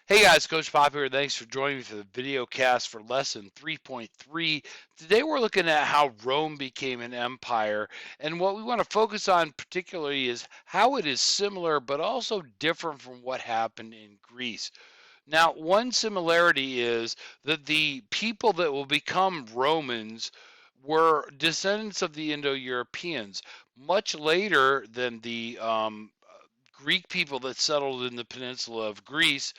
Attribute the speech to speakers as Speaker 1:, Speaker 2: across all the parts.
Speaker 1: Hey guys, Coach Pop here. Thanks for joining me for the video cast for lesson 3.3. Today we're looking at how Rome became an empire, and what we want to focus on particularly is how it is similar but also different from what happened in Greece. Now, one similarity is that the people that will become Romans were descendants of the Indo-Europeans much later than the Greek people that settled in the peninsula of Greece,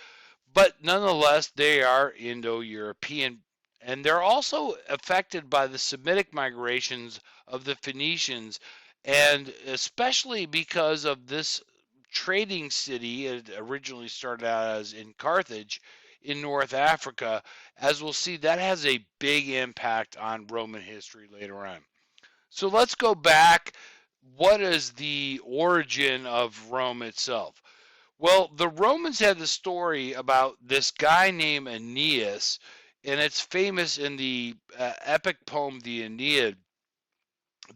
Speaker 1: but nonetheless, they are Indo-European, and they're also affected by the Semitic migrations of the Phoenicians, and especially because of this trading city. It originally started out as in Carthage in North Africa. As we'll see, that has a big impact on Roman history later on. So let's go back. What is the origin of Rome itself? Well, the Romans had the story about this guy named Aeneas, and it's famous in the epic poem, the Aeneid.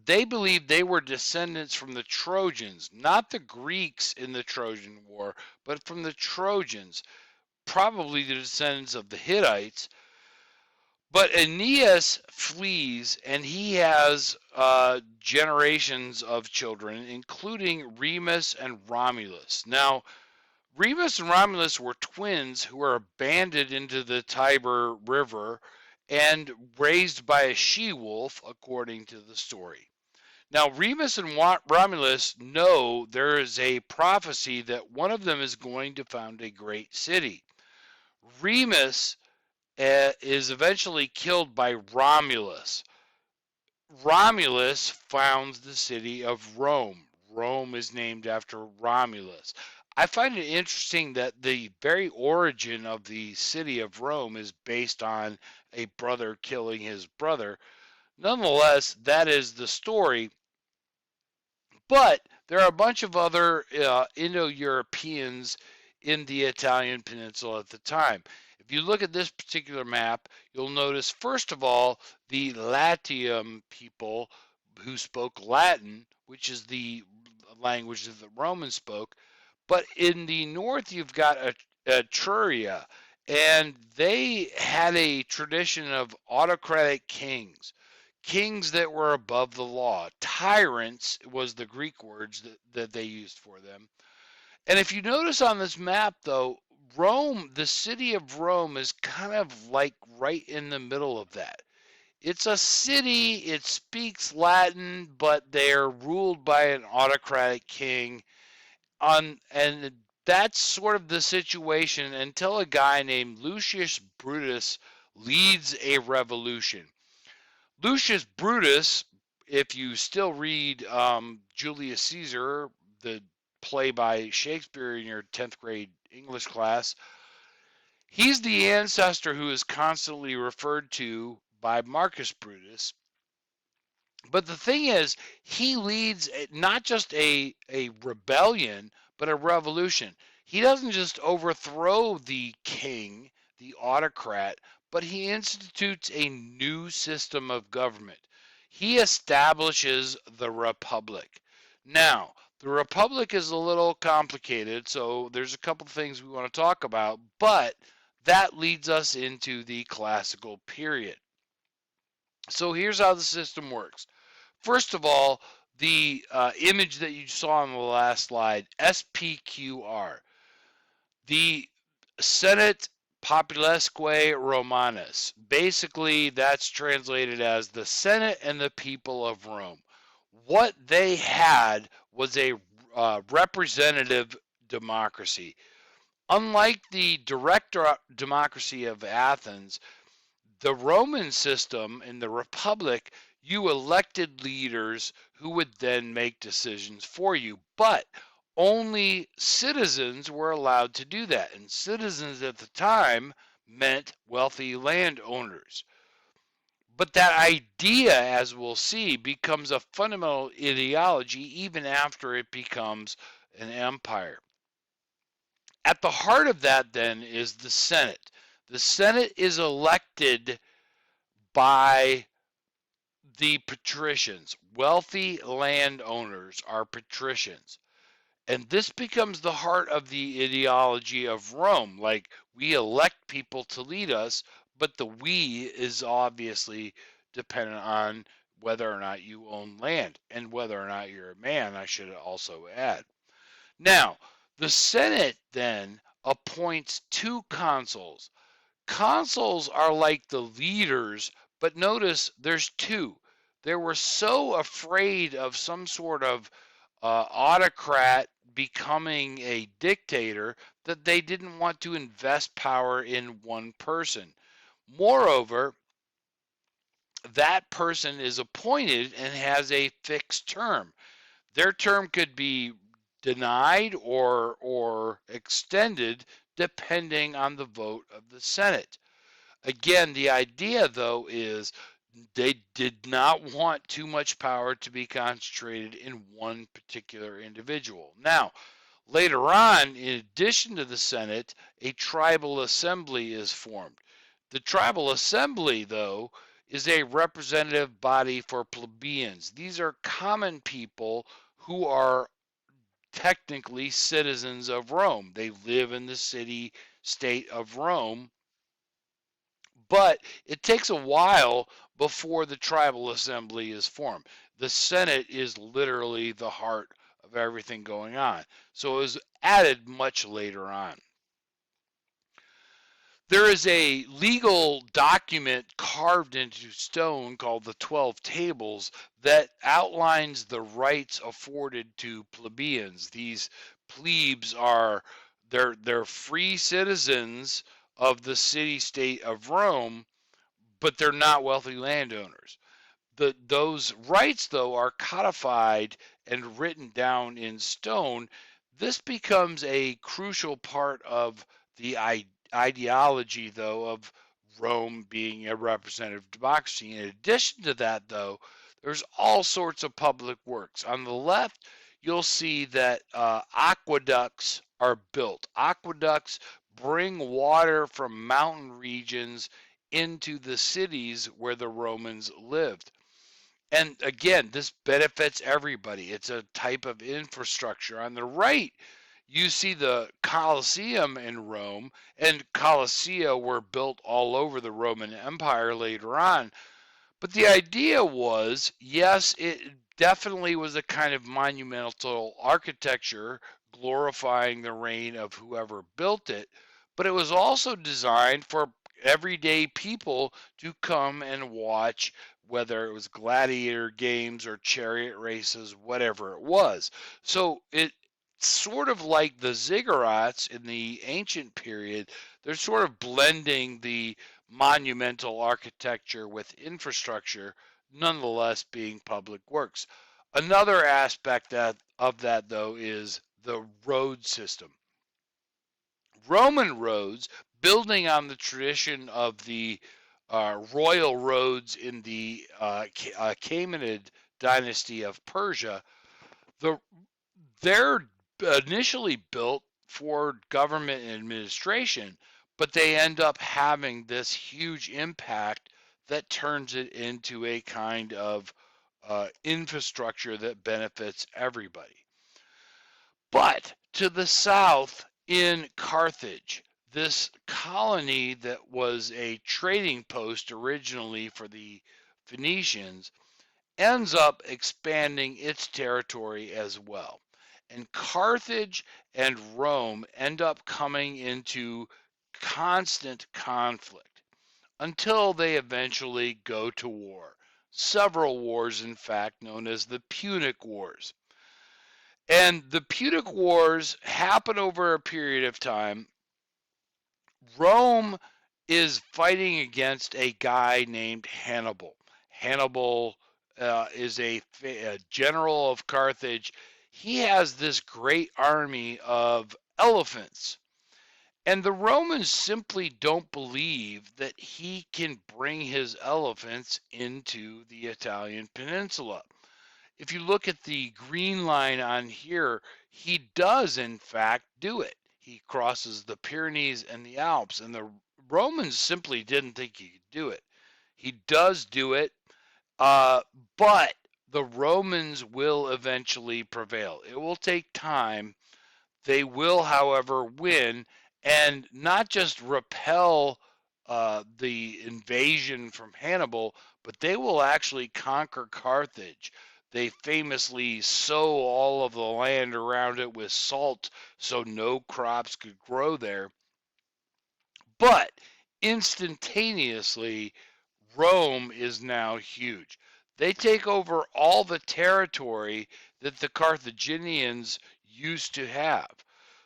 Speaker 1: They believed they were descendants from the Trojans, not the Greeks in the Trojan War, but from the Trojans, probably the descendants of the Hittites. But Aeneas flees, and he has generations of children, including Remus and Romulus. Now, Remus and Romulus were twins who were abandoned into the Tiber River and raised by a she-wolf, according to the story. Now, Remus and Romulus know there is a prophecy that one of them is going to found a great city. Remus is eventually killed by Romulus. Romulus founds the city of Rome. Rome is named after Romulus. I find it interesting that the very origin of the city of Rome is based on a brother killing his brother. Nonetheless, that is the story. But there are a bunch of other Indo-Europeans in the Italian peninsula at the time. If you look at this particular map, you'll notice, first of all, the Latium people who spoke Latin, which is the language that the Romans spoke. But in the north, you've got Etruria, and they had a tradition of autocratic kings, kings that were above the law. Tyrants was the Greek words that they used for them. And if you notice on this map, though, Rome, the city of Rome, is kind of like right in the middle of that. It's a city, it speaks Latin, but they're ruled by an autocratic king. And that's sort of the situation until a guy named Lucius Brutus leads a revolution. Lucius Brutus, if you still read Julius Caesar, the play by Shakespeare in your 10th grade English class, he's the ancestor who is constantly referred to by Marcus Brutus. But the thing is, he leads not just a rebellion, but a revolution. He doesn't just overthrow the king, the autocrat, but he institutes a new system of government. He establishes the republic. Now, the republic is a little complicated, so there's a couple things we want to talk about, but that leads us into the classical period. So here's how the system works. First of all, the image that you saw on the last slide, SPQR, the Senate Populesque Romanus. Basically, that's translated as the Senate and the people of Rome. What they had was a representative democracy. Unlike the direct democracy of Athens, the Roman system in the Republic, you elected leaders who would then make decisions for you. But only citizens were allowed to do that. And citizens at the time meant wealthy landowners. But that idea, as we'll see, becomes a fundamental ideology even after it becomes an empire. At the heart of that, then, is the Senate. The Senate is elected by the patricians. Wealthy landowners are patricians. And this becomes the heart of the ideology of Rome. Like, we elect people to lead us, but the we is obviously dependent on whether or not you own land and whether or not you're a man, I should also add. Now, the Senate then appoints two consuls. Consuls are like the leaders, but notice there's two. They were so afraid of some sort of autocrat becoming a dictator that they didn't want to invest power in one person. Moreover, that person is appointed and has a fixed term. Their term could be denied or extended depending on the vote of the Senate. Again, the idea, though, is they did not want too much power to be concentrated in one particular individual. Now, later on, in addition to the Senate, a tribal assembly is formed. The tribal assembly, though, is a representative body for plebeians. These are common people who are technically citizens of Rome. They live in the city state of Rome, but it takes a while before the tribal assembly is formed. The Senate is literally the heart of everything going on. So it was added much later on. There is a legal document carved into stone called the 12 Tables that outlines the rights afforded to plebeians. These plebes are they're free citizens of the city state of Rome, but they're not wealthy landowners. Those rights, though, are codified and written down in stone. This becomes a crucial part of the ideology, though, of Rome being a representative democracy. In addition to that, though, there's all sorts of public works. On the left, you'll see that aqueducts are built. Aqueducts bring water from mountain regions into the cities where the Romans lived. And again, this benefits everybody. It's a type of infrastructure. On the right, you see the Colosseum in Rome, and Colossia were built all over the Roman Empire later on. But the idea was, yes, it definitely was a kind of monumental architecture glorifying the reign of whoever built it, but it was also designed for everyday people to come and watch, whether it was gladiator games or chariot races, whatever it was. So it's sort of like the ziggurats in the ancient period. They're sort of blending the monumental architecture with infrastructure, nonetheless being public works. Another aspect of that, though, is the road system. Roman roads, building on the tradition of the royal roads in the Achaemenid dynasty of Persia, the, they're initially built for government and administration, but they end up having this huge impact that turns it into a kind of infrastructure that benefits everybody. But to the south in Carthage, this colony that was a trading post originally for the Phoenicians ends up expanding its territory as well. And Carthage and Rome end up coming into constant conflict until they eventually go to war. Several wars, in fact, known as the Punic Wars. And the Punic Wars happen over a period of time. Rome is fighting against a guy named Hannibal. Hannibal is a general of Carthage. He has this great army of elephants. And the Romans simply don't believe that he can bring his elephants into the Italian peninsula. If you look at the green line on here, he does in fact do it. He crosses the Pyrenees and the Alps, and the Romans simply didn't think he could do it. He does do it, but the Romans will eventually prevail. It will take time. They will, however, win and not just repel the invasion from Hannibal, but they will actually conquer Carthage. They famously sow all of the land around it with salt so no crops could grow there. But instantaneously, Rome is now huge. They take over all the territory that the Carthaginians used to have.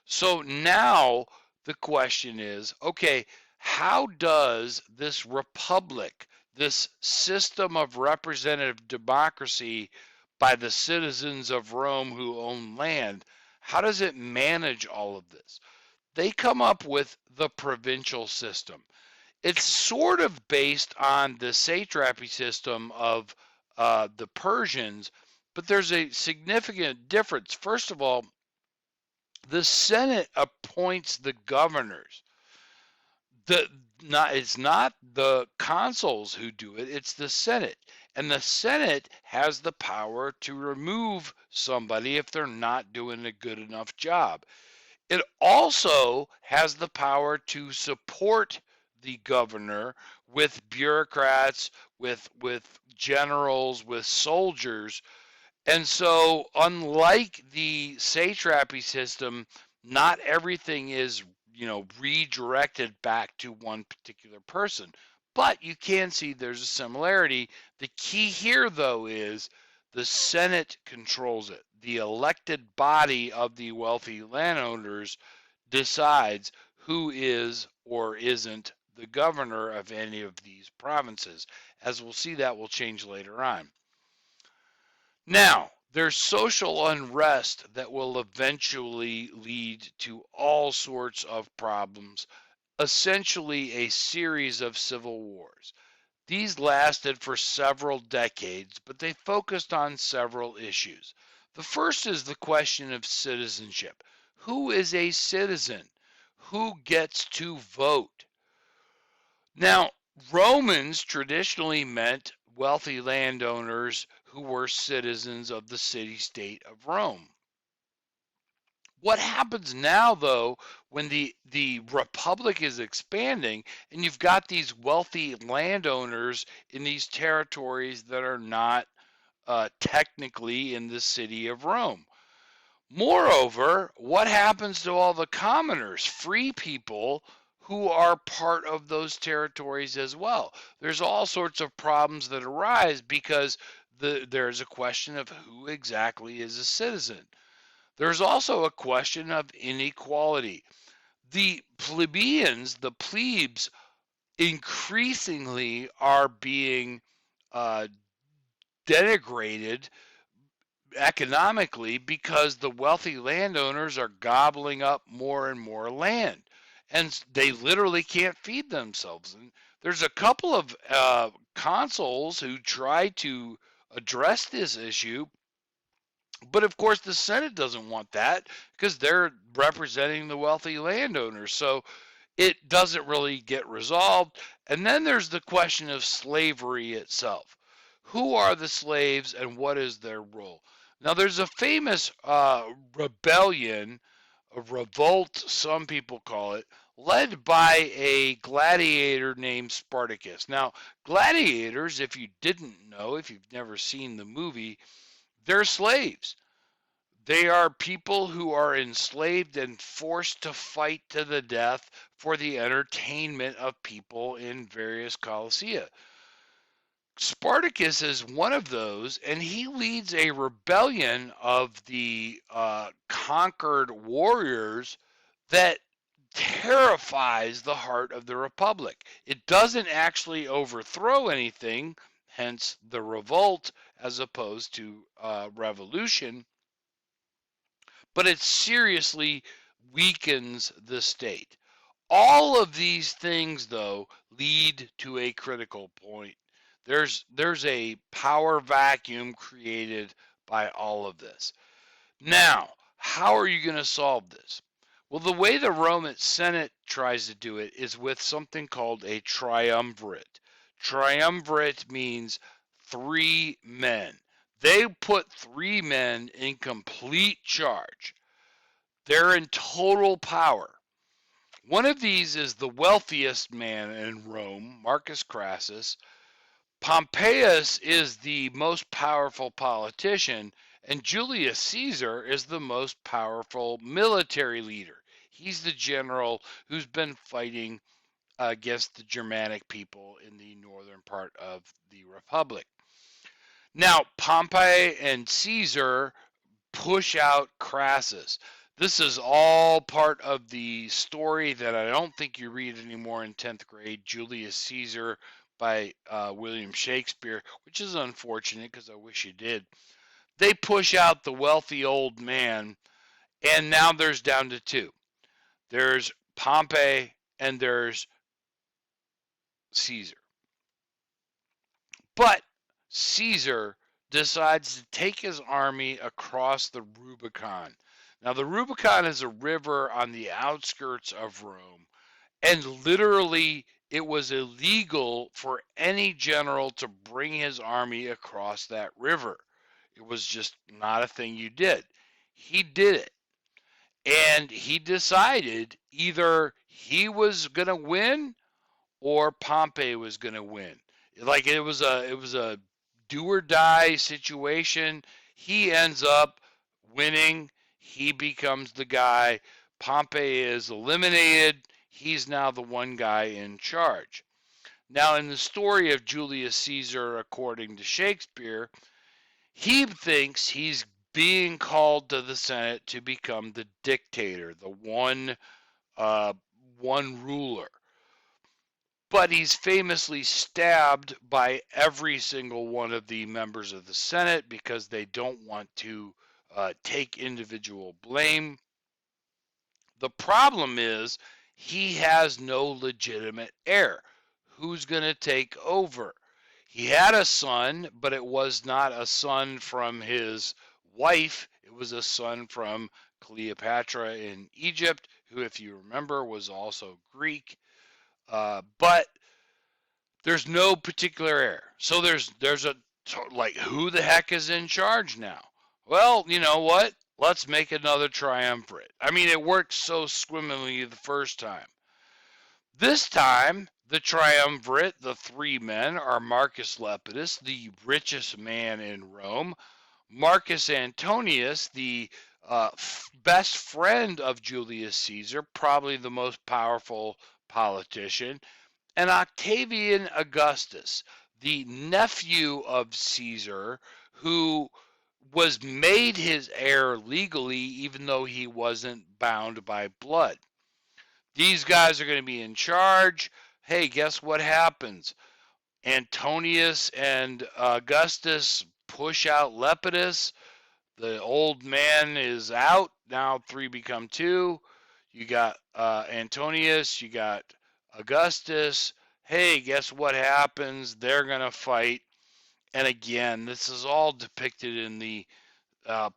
Speaker 1: So now the question is, okay, how does this republic, this system of representative democracy by the citizens of Rome who own land, how does it manage all of this? They come up with the provincial system. It's sort of based on the satrapy system of the Persians, but there's a significant difference. First of all, the Senate appoints the governors. It's not the consuls who do it, it's the Senate. And the Senate has the power to remove somebody if they're not doing a good enough job. It also has the power to support the governor with bureaucrats, with generals, with soldiers. And so, unlike the satrapy system, not everything is, redirected back to one particular person. But you can see there's a similarity. The key here, though, is the Senate controls it. The elected body of the wealthy landowners decides who is or isn't the governor of any of these provinces. As we'll see, that will change later on. Now, there's social unrest that will eventually lead to all sorts of problems, essentially a series of civil wars. These lasted for several decades, but they focused on several issues. The first is the question of citizenship. Who is a citizen? Who gets to vote? Now, Romans traditionally meant wealthy landowners who were citizens of the city-state of Rome. What happens now, though, when the republic is expanding and you've got these wealthy landowners in these territories that are not technically in the city of Rome? Moreover, what happens to all the commoners, free people who are part of those territories as well? There's all sorts of problems that arise because there's a question of who exactly is a citizen. There's also a question of inequality. The plebeians, the plebes, increasingly are being uh, denigrated economically because the wealthy landowners are gobbling up more and more land and they literally can't feed themselves. And there's a couple of consuls who try to address this issue, but of course the Senate doesn't want that because they're representing the wealthy landowners. So it doesn't really get resolved. And then there's the question of slavery itself. Who are the slaves and what is their role? Now, there's a famous rebellion, a revolt, some people call it, led by a gladiator named Spartacus. Now, gladiators, if you didn't know, if you've never seen the movie, they're slaves. They are people who are enslaved and forced to fight to the death for the entertainment of people in various colossia. Spartacus is one of those, and he leads a rebellion of the conquered warriors that terrifies the heart of the Republic. It doesn't actually overthrow anything, hence the revolt as opposed to revolution, but it seriously weakens the state. All of these things, though, lead to a critical point. There's a power vacuum created by all of this. Now, how are you going to solve this? Well, the way the Roman Senate tries to do it is with something called a triumvirate. Triumvirate means three men. They put 3 men in complete charge. They're in total power. One of these is the wealthiest man in Rome, Marcus Crassus. Pompeius is the most powerful politician, and Julius Caesar is the most powerful military leader. He's the general who's been fighting against the Germanic people in the northern part of the Republic. Now, Pompey and Caesar push out Crassus. This is all part of the story that I don't think you read anymore in 10th grade, Julius Caesar by William Shakespeare, which is unfortunate because I wish you did. They push out the wealthy old man, and now there's down to 2. There's Pompey and there's Caesar. But Caesar decides to take his army across the Rubicon. Now, the Rubicon is a river on the outskirts of Rome, and literally it was illegal for any general to bring his army across that river. It was just not a thing you did. He did it. And he decided either he was going to win or Pompey was going to win. Like it was a do or die situation. He ends up winning. He becomes the guy. Pompey is eliminated. He's now the one guy in charge. Now, in the story of Julius Caesar, according to Shakespeare, he thinks he's being called to the Senate to become the dictator, the uh, one ruler. But he's famously stabbed by every single one of the members of the Senate because they don't want to take individual blame. The problem is he has no legitimate heir. Who's going to take over? He had a son, but it was not a son from his wife. It was a son from Cleopatra in Egypt, who, if you remember, was also Greek. But there's no particular heir. So there's a like, who the heck is in charge now? Well, you know what? Let's make another triumvirate. I mean, it worked so swimmingly the first time. This time, the triumvirate, the 3 men, are Marcus Lepidus, the richest man in Rome, Marcus Antonius, the best friend of Julius Caesar, probably the most powerful politician, and Octavian Augustus, the nephew of Caesar, who was made his heir legally, even though he wasn't bound by blood. These guys are going to be in charge. Hey, guess what happens? Antonius and Augustus push out Lepidus. The old man is out. Now 3 become 2. You got Antonius, you got Augustus. Hey, guess what happens? They're going to fight. And again, this is all depicted in the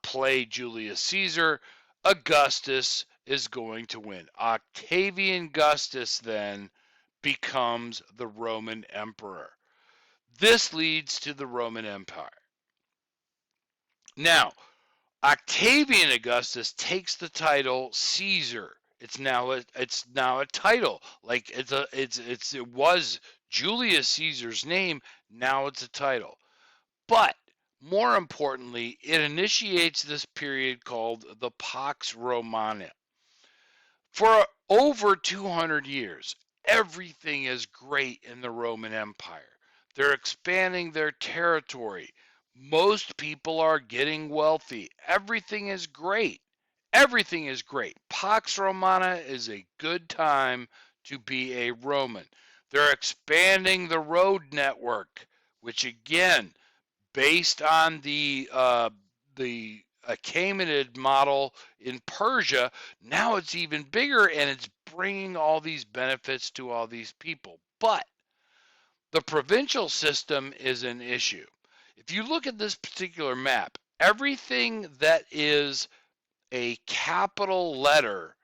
Speaker 1: play Julius Caesar. Augustus is going to win. Octavian Augustus then becomes the Roman emperor. This leads to the Roman Empire. Now, Octavian Augustus takes the title Caesar. It's now a title. Like it was Julius Caesar's name. Now it's a title. But more importantly, it initiates this period called the Pax Romana. For over 200 years, everything is great in the Roman Empire. They're expanding their territory. Most people are getting wealthy. Everything is great. Everything is great. Pax Romana is a good time to be a Roman. They're expanding the road network, which again, based on the Achaemenid model in Persia, now it's even bigger and it's bringing all these benefits to all these people. But the provincial system is an issue. If you look at this particular map, everything that is a capital letter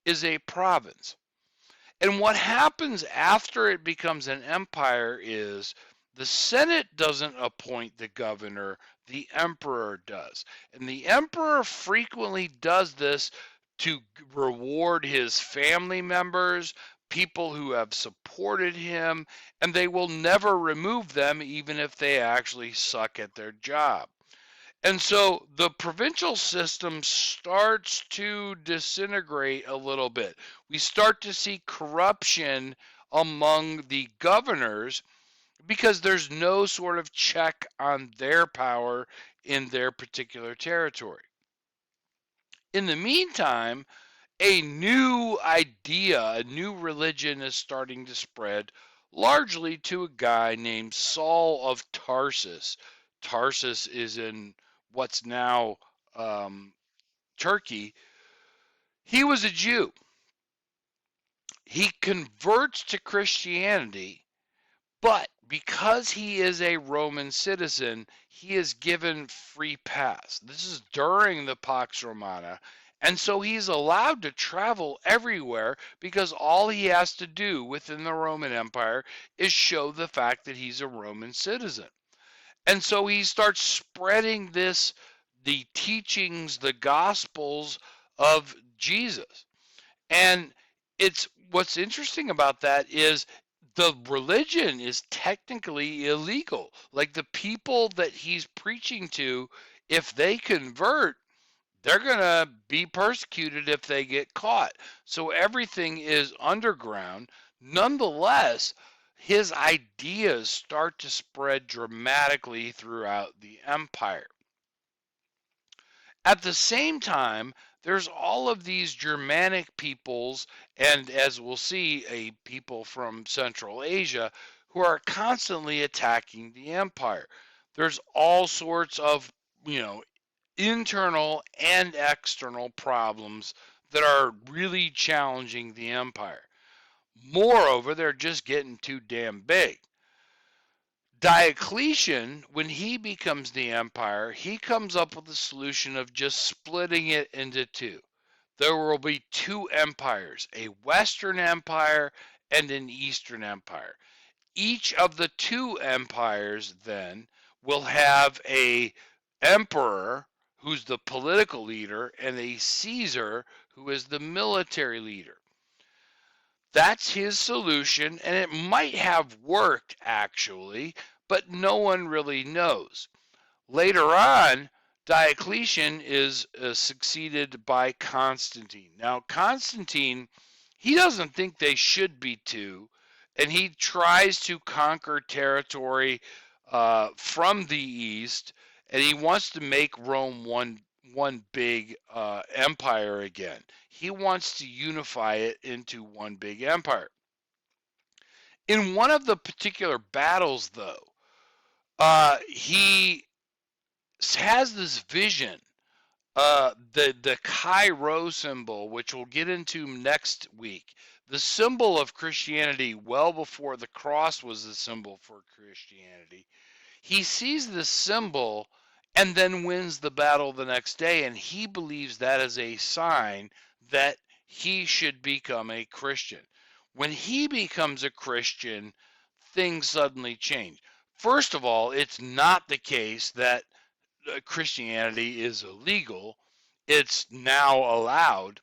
Speaker 1: is a province. And what happens after it becomes an empire is the Senate doesn't appoint the governor, The emperor does. And the emperor frequently does this to reward his family members, people who have supported him, and they will never remove them even if they actually suck at their job. And so the provincial system starts to disintegrate a little bit. We start to see corruption among the governors because there's no sort of check on their power in their particular territory. In the meantime, a new idea, a new religion is starting to spread, largely to a guy named Saul of Tarsus. Tarsus is in what's now Turkey. He was a Jew. He converts to Christianity. But because he is a Roman citizen, he is given free pass. This is during the Pax Romana. And so he's allowed to travel everywhere because all he has to do within the Roman Empire is show the fact that he's a Roman citizen. And so he starts spreading the teachings, the gospels of Jesus. And it's what's interesting about that is the religion is technically illegal. Like the people that he's preaching to, if they convert, they're going to be persecuted if they get caught. So everything is underground. Nonetheless, his ideas start to spread dramatically throughout the empire. At the same time, there's all of these Germanic peoples, and as we'll see, a people from Central Asia who are constantly attacking the empire. There's all sorts of, internal and external problems that are really challenging the empire. Moreover, they're just getting too damn big. Diocletian, when he becomes the empire, he comes up with the solution of just splitting it into two. There will be two empires, a Western Empire and an Eastern Empire. Each of the two empires then will have a emperor who's the political leader and a Caesar who is the military leader. That's his solution, and it might have worked actually, but no one really knows. Later on, Diocletian is succeeded by Constantine. Now, Constantine, he doesn't think they should be two, and he tries to conquer territory from the east, and he wants to make Rome one big empire again. He wants to unify it into one big empire. In one of the particular battles, though, he has this vision. The Chi-Rho symbol, which we'll get into next week, the symbol of Christianity, well before the cross was the symbol for Christianity. He sees this symbol and then wins the battle the next day, and he believes that is a sign that he should become a Christian. When he becomes a Christian, things suddenly change. First of all, it's not the case that Christianity is illegal. It's now allowed.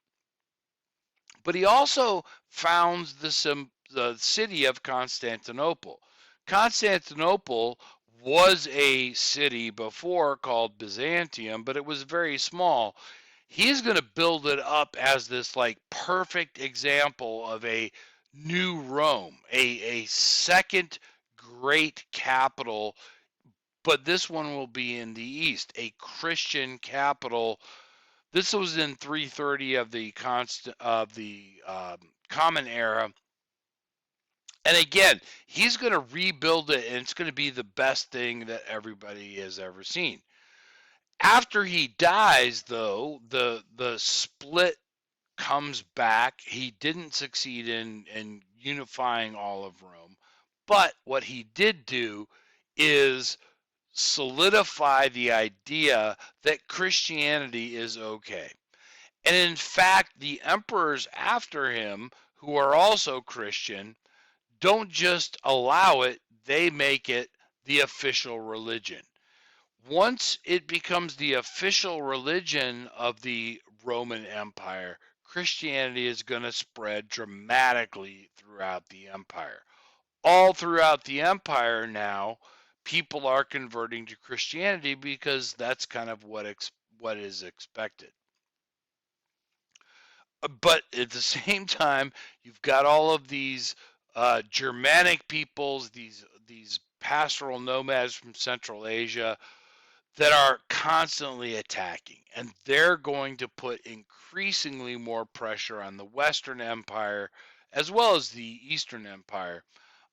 Speaker 1: But he also founds the city of Constantinople. Constantinople was a city before called Byzantium, but it was very small. He's going to build it up as this like perfect example of a new Rome, a second great capital, but this one will be in the east, a Christian capital. This was in 330 of the Common Era, and again, he's going to rebuild it, and it's going to be the best thing that everybody has ever seen. After he dies, though, the split comes back. He didn't succeed in unifying all of Rome, but what he did do is solidify the idea that Christianity is okay. And in fact, the emperors after him, who are also Christian, don't just allow it, they make it the official religion. Once it becomes the official religion of the Roman Empire, Christianity is going to spread dramatically throughout the empire. All throughout the empire now, people are converting to Christianity because that's kind of what is expected. But at the same time, you've got all of these Germanic peoples, these pastoral nomads from Central Asia that are constantly attacking, and they're going to put increasingly more pressure on the Western Empire as well as the Eastern Empire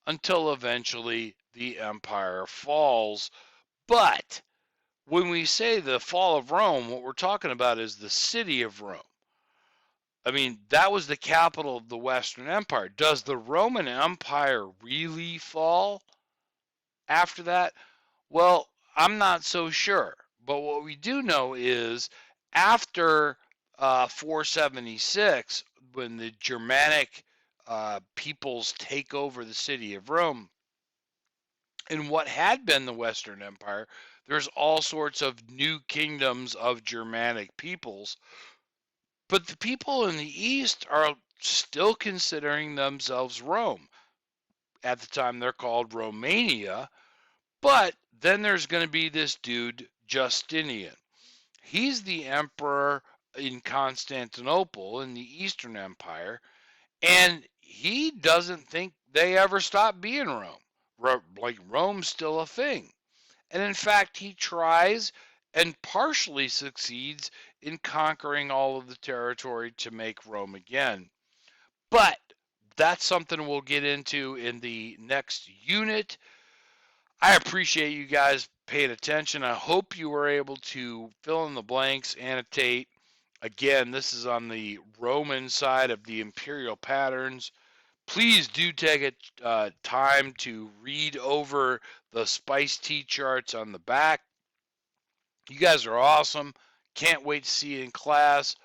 Speaker 1: until eventually the empire falls. But when we say the fall of Rome, what we're talking about is the city of Rome. I mean, that was the capital of the Western Empire. Does the Roman Empire really fall after that? Well, I'm not so sure. But what we do know is after 476, when the Germanic peoples take over the city of Rome, in what had been the Western Empire, there's all sorts of new kingdoms of Germanic peoples. But the people in the East are still considering themselves Rome. At the time, they're called Romania. But then there's going to be this dude, Justinian. He's the emperor in Constantinople in the Eastern Empire, and he doesn't think they ever stopped being Rome. Like Rome's still a thing. And in fact, he tries and partially succeeds in conquering all of the territory to make Rome again. But that's something we'll get into in the next unit. I appreciate you guys paying attention. I hope you were able to fill in the blanks, annotate. Again, this is on the Roman side of the imperial patterns. Please do take time to read over the spice tea charts on the back. You guys are awesome. Can't wait to see you in class.